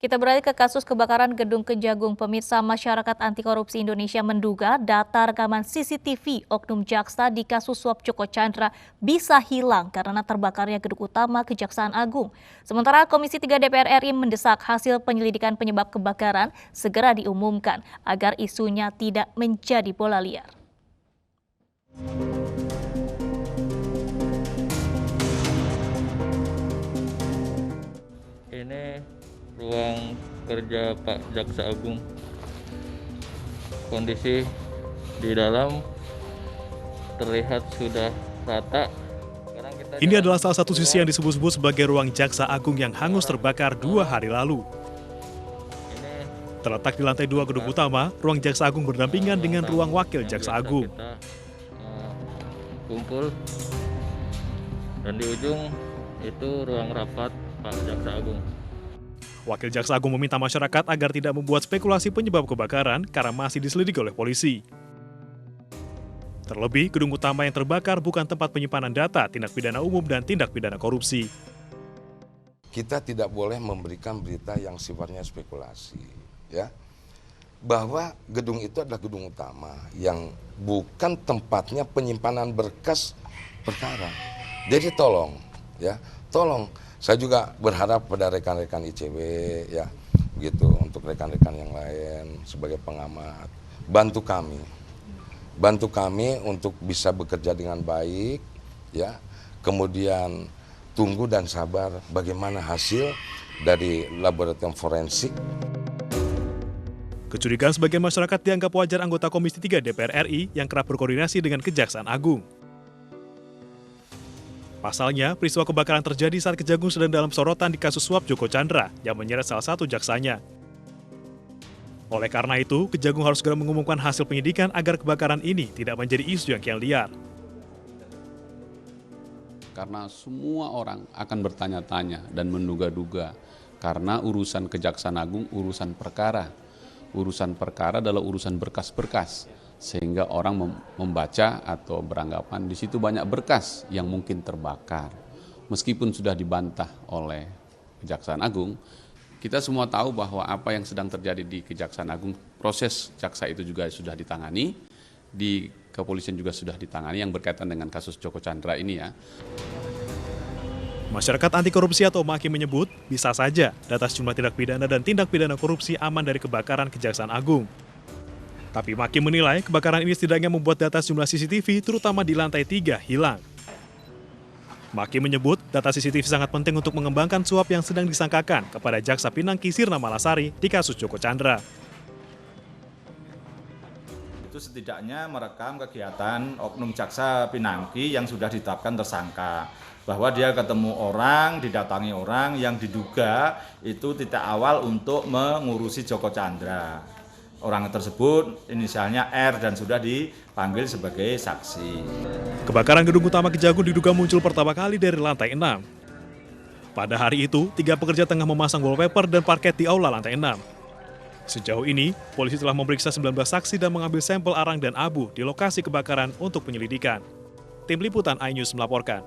Kita beralih ke kasus kebakaran Gedung Kejagung. Pemirsa, Masyarakat Anti Korupsi Indonesia menduga data rekaman CCTV oknum jaksa di kasus suap Joko Chandra bisa hilang karena terbakarnya gedung utama Kejaksaan Agung. Sementara Komisi 3 DPR RI mendesak hasil penyelidikan penyebab kebakaran segera diumumkan agar isunya tidak menjadi bola liar. Ini ruang kerja Pak Jaksa Agung. Kondisi di dalam terlihat sudah rata. Ini adalah salah satu sisi yang disebut-sebut sebagai ruang Jaksa Agung yang hangus terbakar 2 hari lalu. Terletak di lantai 2 gedung utama, ruang Jaksa Agung berdampingan dengan ruang Wakil Jaksa Agung. Kita kumpul dan di ujung itu ruang rapat Pak Jaksa Agung. Wakil Jaksa Agung meminta masyarakat agar tidak membuat spekulasi penyebab kebakaran karena masih diselidiki oleh polisi. Terlebih, gedung utama yang terbakar bukan tempat penyimpanan data tindak pidana umum dan tindak pidana korupsi. Kita tidak boleh memberikan berita yang sifatnya spekulasi, ya. Bahwa gedung itu adalah gedung utama yang bukan tempatnya penyimpanan berkas perkara. Jadi tolong, ya, tolong. Saya juga berharap pada rekan-rekan ICW, ya, begitu, untuk rekan-rekan yang lain sebagai pengamat, bantu kami untuk bisa bekerja dengan baik, ya. Kemudian tunggu dan sabar bagaimana hasil dari laboratorium forensik. Kecurigaan sebagian masyarakat dianggap wajar anggota Komisi 3 DPR RI yang kerap berkoordinasi dengan Kejaksaan Agung. Pasalnya, peristiwa kebakaran terjadi saat Kejagung sedang dalam sorotan di kasus suap Joko Chandra yang menyeret salah satu jaksanya. Oleh karena itu, Kejagung harus segera mengumumkan hasil penyidikan agar kebakaran ini tidak menjadi isu yang kian liar. Karena semua orang akan bertanya-tanya dan menduga-duga karena urusan Kejaksaan Agung urusan perkara. Urusan perkara adalah urusan berkas-berkas. Sehingga orang membaca atau beranggapan di situ banyak berkas yang mungkin terbakar. Meskipun sudah dibantah oleh Kejaksaan Agung, kita semua tahu bahwa apa yang sedang terjadi di Kejaksaan Agung, proses jaksa itu juga sudah ditangani, di kepolisian juga sudah ditangani yang berkaitan dengan kasus Joko Chandra ini, ya. Masyarakat anti korupsi atau MAKI menyebut bisa saja data sejumlah tindak pidana dan tindak pidana korupsi aman dari kebakaran Kejaksaan Agung. Tapi MAKI menilai kebakaran ini setidaknya membuat data sejumlah CCTV terutama di lantai 3 hilang. MAKI menyebut data CCTV sangat penting untuk mengembangkan suap yang sedang disangkakan kepada Jaksa Pinangki Sirna Malasari di kasus Joko Chandra. Itu setidaknya merekam kegiatan oknum Jaksa Pinangki yang sudah ditetapkan tersangka. Bahwa dia ketemu orang, didatangi orang yang diduga itu titik awal untuk mengurusi Joko Chandra. Orang tersebut inisialnya R dan sudah dipanggil sebagai saksi. Kebakaran gedung utama Kejagung diduga muncul pertama kali dari lantai 6. Pada hari itu, 3 pekerja tengah memasang wallpaper dan parket di aula lantai 6. Sejauh ini, polisi telah memeriksa 19 saksi dan mengambil sampel arang dan abu di lokasi kebakaran untuk penyelidikan. Tim Liputan iNews melaporkan.